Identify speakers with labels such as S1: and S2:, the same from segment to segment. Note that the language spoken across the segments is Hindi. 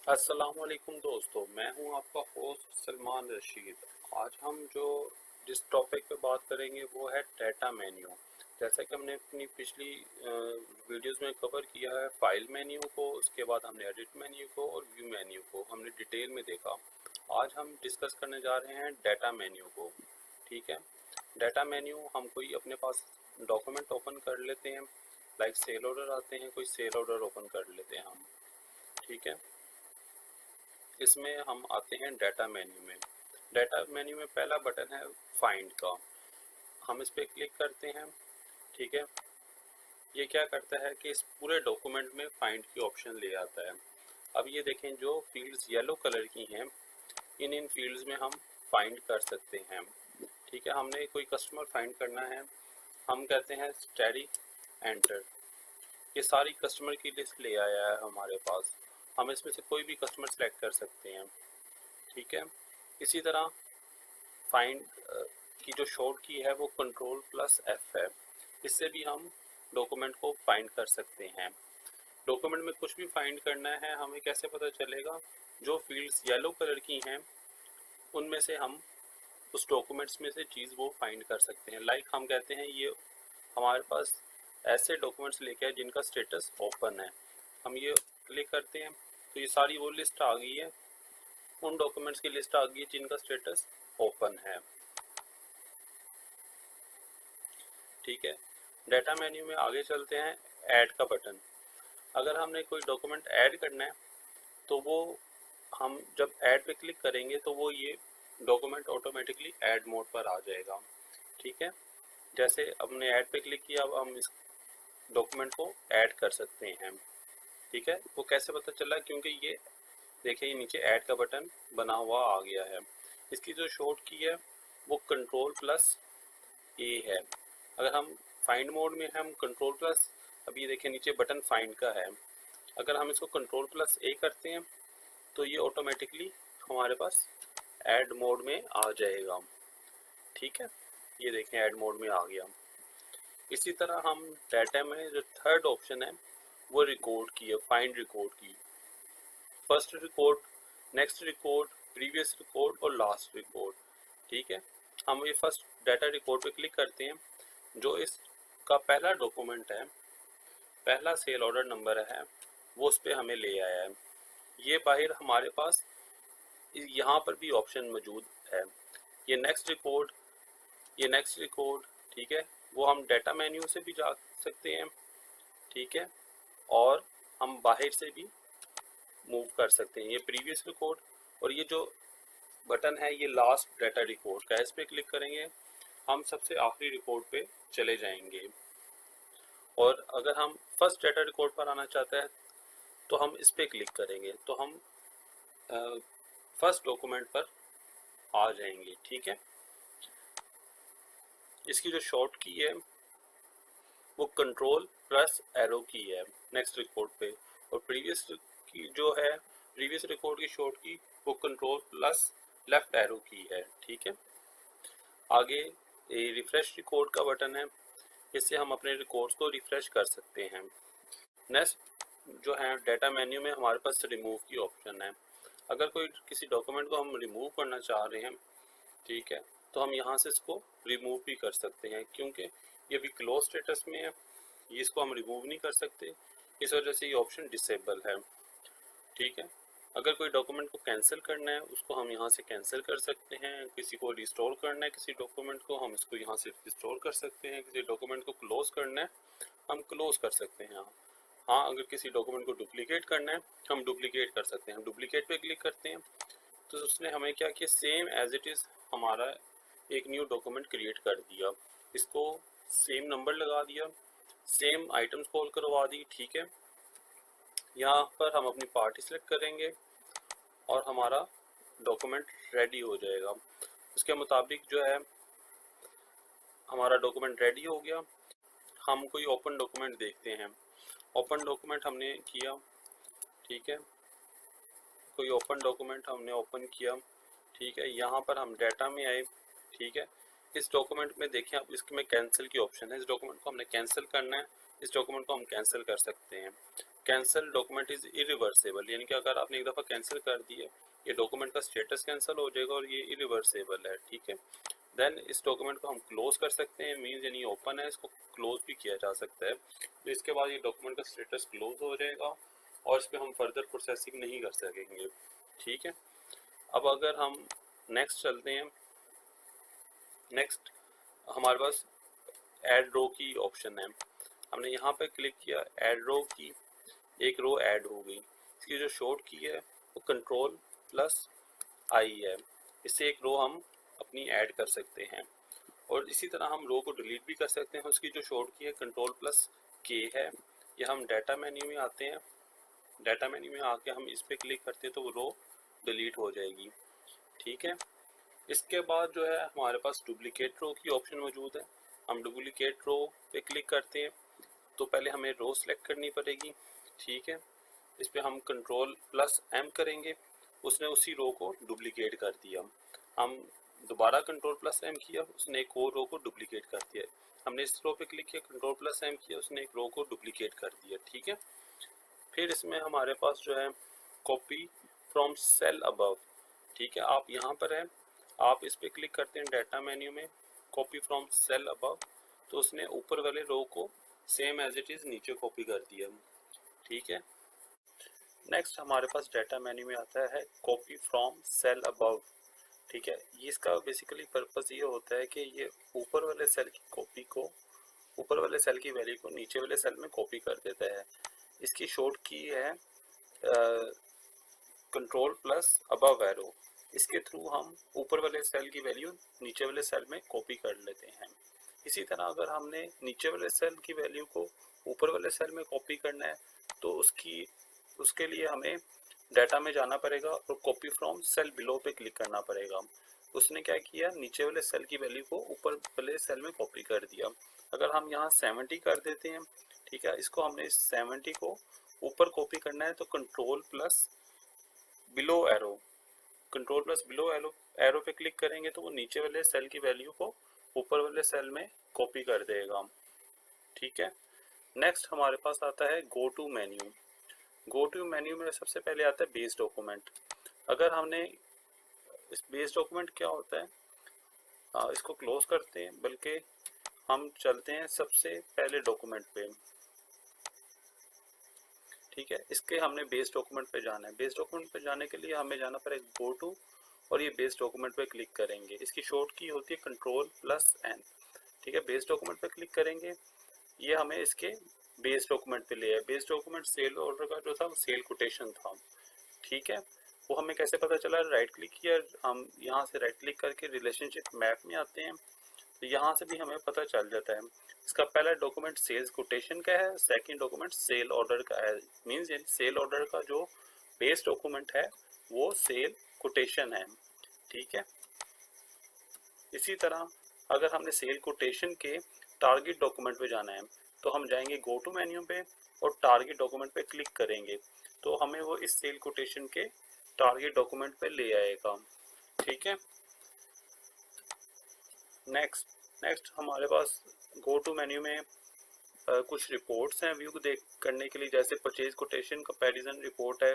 S1: अस्सलाम वालेकुम दोस्तों, मैं हूं आपका होस्ट सलमान रशीद। आज हम जिस टॉपिक पे बात करेंगे वो है डाटा मेन्यू। जैसा कि हमने अपनी पिछली वीडियोस में कवर किया है फाइल मेन्यू को, उसके बाद हमने एडिट मेन्यू को और व्यू मेन्यू को हमने डिटेल में देखा। आज हम डिस्कस करने जा रहे हैं डाटा मेन्यू को। ठीक है, डाटा मेन्यू हम कोई अपने पास डॉक्यूमेंट ओपन कर लेते हैं, लाइक सेल ऑर्डर आते हैं, कोई सेल ऑर्डर ओपन कर लेते हैं हम। ठीक है, इसमें हम आते हैं डाटा मेन्यू में। डाटा मेन्यू में पहला बटन है फाइंड का, हम इस पर क्लिक करते हैं। ठीक है, ये क्या करता है कि इस पूरे डॉक्यूमेंट में फाइंड की ऑप्शन ले आता है। अब ये देखें, जो फील्ड्स येलो कलर की हैं, इन फील्ड्स में हम फाइंड कर सकते हैं। ठीक है, हमने कोई कस्टमर फाइंड करना है, हम कहते हैं स्टडी एंटर। ये सारी कस्टमर की लिस्ट ले आया है हमारे पास, हम इसमें से कोई भी कस्टमर सेलेक्ट कर सकते हैं। ठीक है, इसी तरह फाइंड की जो शॉर्ट की है वो कंट्रोल प्लस एफ है, इससे भी हम डॉक्यूमेंट को फाइंड कर सकते हैं। डॉक्यूमेंट में कुछ भी फाइंड करना है, हमें कैसे पता चलेगा? जो फील्ड्स येलो कलर की हैं उनमें से हम उस डॉक्यूमेंट्स में से चीज़ वो फाइंड कर सकते हैं। लाइक हम कहते हैं ये हमारे पास ऐसे डॉक्यूमेंट्स लेके आए जिनका स्टेटस ओपन है, हम ये क्लिक करते हैं तो ये सारी वो लिस्ट आ गई है, उन डॉक्यूमेंट्स की लिस्ट आ गई है जिनका स्टेटस ओपन है। ठीक है, डाटा मेन्यू में आगे चलते हैं, ऐड का बटन। अगर हमने कोई डॉक्यूमेंट ऐड करना है तो वो हम जब ऐड पे क्लिक करेंगे तो वो ये डॉक्यूमेंट ऑटोमेटिकली ऐड मोड पर आ जाएगा। ठीक है, जैसे हमने ऐड पे क्लिक किया, अब हम इस डॉक्यूमेंट को ऐड कर सकते हैं। ठीक है, वो कैसे पता चला? क्योंकि ये देखिए, ये नीचे ऐड का बटन बना हुआ आ गया है। इसकी जो शॉर्ट की है वो कंट्रोल प्लस ए है। अगर हम फाइंड मोड में हैं, हम कंट्रोल प्लस, अब ये देखिए नीचे बटन फाइंड का है, अगर हम इसको कंट्रोल प्लस ए करते हैं तो ये ऑटोमेटिकली हमारे पास ऐड मोड में आ जाएगा। ठीक है, ये देखें ऐड मोड में आ गया। इसी तरह हम डाटा में जो थर्ड ऑप्शन है वो रिकॉर्ड की है, फाइंड रिकॉर्ड की। First record, next record, previous record और लास्ट रिकॉर्ड। ठीक है, हम ये फर्स्ट डाटा रिकॉर्ड पे क्लिक करते हैं। जो इसका पहला डॉक्यूमेंट है, पहला सेल ऑर्डर नंबर है, वो उस पर हमें ले आया है। ये बाहर हमारे पास यहाँ पर भी ऑप्शन मौजूद है, ये नेक्स्ट रिकॉर्ड, ये नेक्स्ट रिकॉर्ड। ठीक है, वो हम डाटा मेन्यू से भी जा सकते हैं। ठीक है, और हम बाहर से भी मूव कर सकते हैं। ये प्रीवियस रिकॉर्ड और ये जो बटन है ये लास्ट डाटा रिकॉर्ड का है, इस पर क्लिक करेंगे हम सबसे आखिरी रिकॉर्ड पे चले जाएंगे। और अगर हम फर्स्ट डाटा रिकॉर्ड पर आना चाहते हैं तो हम इस पर क्लिक करेंगे तो हम फर्स्ट डॉक्यूमेंट पर आ जाएंगे। ठीक है, इसकी जो शॉर्ट की है वो कंट्रोल प्लस एरो की है नेक्स्ट रिकॉर्ड पे, और प्रीवियस की जो है, प्रीवियस रिकॉर्ड की शॉर्ट की वो कंट्रोल प्लस लेफ्ट एरो की है। ठीक है, आगे रिफ्रेश रिकॉर्ड का बटन है, इससे हम अपने रिकॉर्ड्स को रिफ्रेश कर सकते हैं। नेक्स्ट जो है डाटा मेन्यू में हमारे पास रिमूव की ऑप्शन है। अगर कोई किसी डॉक्यूमेंट को हम रिमूव करना चाह रहे हैं, ठीक है, तो हम यहाँ से इसको रिमूव भी कर सकते हैं। क्योंकि ये भी क्लोज स्टेटस में है, ये इसको हम रिमूव नहीं कर सकते, इस वजह से ये ऑप्शन डिसेबल है। ठीक है, अगर कोई डॉक्यूमेंट को कैंसिल करना है उसको हम यहाँ से कैंसिल कर सकते हैं, किसी को रिस्टोर करना है किसी डॉक्यूमेंट को, हम इसको यहाँ से रिस्टोर कर सकते हैं, किसी डॉक्यूमेंट को क्लोज करना है हम क्लोज कर सकते हैं। हाँ, अगर किसी डॉक्यूमेंट को डुप्लीकेट करना है हम डुप्लीकेट कर सकते हैं। हम डुप्लीकेट पे क्लिक करते हैं तो उसने हमें क्या किया, सेम एज इट इज़ हमारा एक न्यू डॉक्यूमेंट क्रिएट कर दिया, इसको सेम नंबर लगा दिया, सेम आइटम्स कॉल करवा दी। ठीक है, यहाँ पर हम अपनी पार्टी सेलेक्ट करेंगे और हमारा डॉक्यूमेंट रेडी हो जाएगा। उसके मुताबिक जो है हमारा डॉक्यूमेंट रेडी हो गया। हम कोई ओपन डॉक्यूमेंट देखते हैं, ओपन डॉक्यूमेंट हमने किया। ठीक है, कोई ओपन डॉक्यूमेंट हमने ओपन किया। ठीक है, यहाँ पर हम डाटा में आए। ठीक है, इस डॉक्यूमेंट में देखें, अब इसमें कैंसिल की ऑप्शन है, इस डॉक्यूमेंट को हमने कैंसिल करना है, इस डॉक्यूमेंट को हम कैंसिल कर सकते हैं। कैंसिल डॉक्यूमेंट इज इरिवर्सेबल, यानी कि अगर आपने एक दफ़ा कैंसिल कर दिए, ये डॉक्यूमेंट का स्टेटस कैंसिल हो जाएगा और ये इरिवर्सेबल है, ठीक है। देन इस डॉक्यूमेंट को हम क्लोज कर सकते हैं, मीन्स यानी ओपन है, इसको क्लोज भी किया जा सकता है। तो इसके बाद ये डॉक्यूमेंट का स्टेटस क्लोज हो जाएगा और इस पर हम फर्दर प्रोसेसिंग नहीं कर सकेंगे, ठीक है। अब अगर हम नेक्स्ट चलते हैं, नेक्स्ट हमारे पास ऐड रो की ऑप्शन है। हमने यहाँ पे क्लिक किया, ऐड रो की, एक रो ऐड हो गई। इसकी जो शॉर्ट की है वो कंट्रोल प्लस आई है, इससे एक रो हम अपनी ऐड कर सकते हैं। और इसी तरह हम रो को डिलीट भी कर सकते हैं, उसकी जो शॉर्ट की है कंट्रोल प्लस के है। या हम डाटा मेन्यू में आते हैं, डाटा मेन्यू में आके हम इस पर क्लिक करते हैं तो वो रो डिलीट हो जाएगी, ठीक है। इसके बाद जो है हमारे पास डुप्लीकेट रो की ऑप्शन मौजूद है। हम डुप्लीकेट रो पे क्लिक करते हैं तो पहले हमें रो सेलेक्ट करनी पड़ेगी, ठीक है। इस पर हम कंट्रोल प्लस एम करेंगे, उसने उसी रो को डुप्लीकेट कर दिया। हम दोबारा कंट्रोल प्लस एम किया, उसने एक और रो को डुप्लीकेट कर दिया। हमने इस रो पे क्लिक किया, कंट्रोल प्लस एम किया, उसने एक रो को डुप्लीकेट कर दिया, ठीक है। फिर इसमें हमारे पास जो है कॉपी फ्रॉम सेल अबव, ठीक है। आप यहाँ पर है, आप इस पे क्लिक करते हैं डाटा मेन्यू में, कॉपी फ्रॉम सेल अबव, तो उसने ऊपर वाले रो को सेम एज इट इज नीचे कॉपी कर दिया, ठीक है। नेक्स्ट हमारे पास डाटा मेन्यू में आता है कॉपी फ्रॉम सेल अबव, ठीक है। ये इसका बेसिकली पर्पस ये होता है कि ये ऊपर वाले सेल की कॉपी को, ऊपर वाले सेल की वैल्यू को नीचे वाले सेल में कॉपी कर देता है। इसकी शॉर्ट की है कंट्रोल प्लस अबव एरो, इसके थ्रू हम ऊपर वाले सेल की वैल्यू नीचे वाले सेल में कॉपी कर लेते हैं। इसी तरह अगर हमने नीचे वाले सेल की वैल्यू को ऊपर वाले सेल में कॉपी करना है तो उसके लिए हमें डाटा में जाना पड़ेगा और कॉपी फ्रॉम सेल बिलो पे क्लिक करना पड़ेगा। उसने क्या किया, नीचे वाले सेल की वैल्यू को ऊपर वाले सेल में कॉपी कर दिया। अगर हम यहाँ 70 कर देते हैं, ठीक है, इसको हमने 70 को ऊपर कॉपी करना है तो control plus below arrow, control plus below arrow पे क्लिक करेंगे तो वो नीचे वाले सेल की वैल्यू को ऊपर वाले सेल में कॉपी कर देगा, ठीक है। नेक्स्ट हमारे पास आता है go to menu. Go to menu में सबसे पहले आता है बेस डॉक्यूमेंट। अगर हमने इस बेस डॉक्यूमेंट क्या होता है, इसको क्लोज करते हैं, बल्कि हम चलते हैं सबसे पहले डॉक्यूमेंट पे, ठीक है। इसके हमने बेस डॉक्यूमेंट पे जाना है। बेस डॉक्यूमेंट पे जाने के लिए हमें जाना पड़ेगा गो टू और ये बेस डॉक्यूमेंट पे क्लिक करेंगे। इसकी शॉर्ट की होती है कंट्रोल प्लस एन, ठीक है। बेस डॉक्यूमेंट पे क्लिक करेंगे, ये हमें इसके बेस डॉक्यूमेंट पे ले आए। बेस डॉक्यूमेंट सेल ऑर्डर का जो था वो सेल कोटेशन था, ठीक है। वो हमें कैसे पता चला, राइट क्लिक किया, हम यहाँ से राइट क्लिक करके रिलेशनशिप मैप में आते हैं तो यहाँ से भी हमें पता चल जाता है। इसका पहला डॉक्यूमेंट सेल्स कोटेशन का है, सेकंड डॉक्यूमेंट सेल ऑर्डर का है। मींस यानी सेल ऑर्डर का जो बेस डॉक्यूमेंट है वो सेल कोटेशन है, ठीक है। इसी तरह अगर हमने सेल कोटेशन के टारगेट डॉक्यूमेंट पे जाना है तो हम जाएंगे गो टू मेन्यू पे और टारगेट डॉक्यूमेंट पे क्लिक करेंगे तो हमें वो इस सेल कोटेशन के टारगेट डॉक्यूमेंट पे ले आएगा, ठीक है। नेक्स्ट हमारे पास गो टू मेन्यू में कुछ रिपोर्ट्स हैं व्यू देख करने के लिए, जैसे परचेज कोटेशन कंपैरिजन रिपोर्ट है,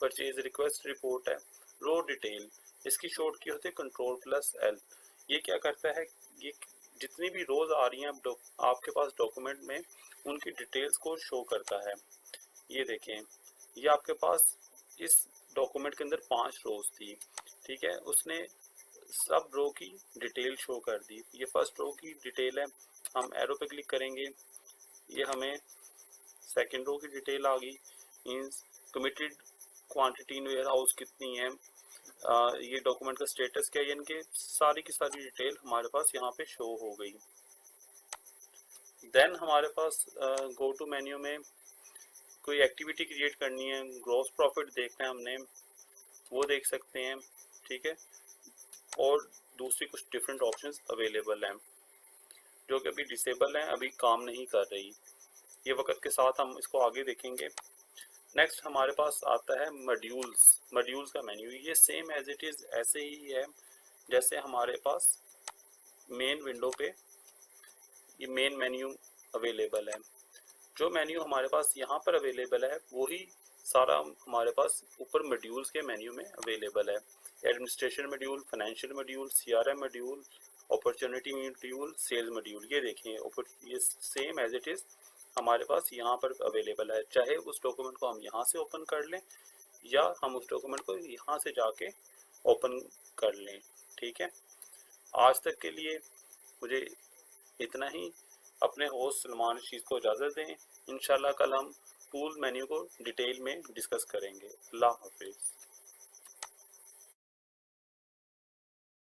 S1: परचेज रिक्वेस्ट रिपोर्ट है, रो डिटेल, इसकी शॉर्ट की होती है कंट्रोल प्लस एल। ये क्या करता है, ये जितनी भी रोज आ रही हैं आपके पास डॉक्यूमेंट में उनकी डिटेल्स को शो करता है। ये देखें, ये आपके पास इस डॉक्यूमेंट के अंदर 5 रोज थी, ठीक है। उसने सब रो की डिटेल शो कर दी। ये फर्स्ट रो की डिटेल है, हम एरो पे क्लिक करेंगे, ये हमें सेकेंड रो की डिटेल आ गई, means committed quantity in warehouse कितनी है, ये डॉक्यूमेंट का स्टेटस क्या है, इनके सारी की सारी डिटेल हमारे पास यहाँ पे शो हो गई। देन हमारे पास गो टू मेन्यू में कोई एक्टिविटी क्रिएट करनी है, ग्रॉस प्रॉफिट देखना है हमने, वो देख सकते हैं, ठीक है। और दूसरी कुछ डिफरेंट ऑप्शंस अवेलेबल हैं जो कि अभी डिसेबल हैं, अभी काम नहीं कर रही। ये वक्त के साथ हम इसको आगे देखेंगे। नेक्स्ट हमारे पास आता है मॉड्यूल्स का मेन्यू। ये सेम एज इट इज़ ऐसे ही है जैसे हमारे पास मेन विंडो पे ये मेन मेन्यू अवेलेबल है। जो मेन्यू हमारे पास यहाँ पर अवेलेबल है वही सारा हमारे पास ऊपर मॉड्यूल्स के मेन्यू में अवेलेबल है। Administration module, financial module, CRM module, opportunity module, sales module, ये देखिए ये सेम एज इट इज़ हमारे पास यहाँ पर अवेलेबल है। चाहे उस डॉक्यूमेंट को हम यहाँ से ओपन कर लें या हम उस डॉक्यूमेंट को यहाँ से जाके ओपन कर लें। ठीक है, आज तक के लिए मुझे इतना ही। अपने होस्ट सलमान रशीद को इजाज़त दें। इंशाल्लाह कल हम टूल मेन्यू को डिटेल में डिस्कस करेंगे। अल्लाह हाफिज़।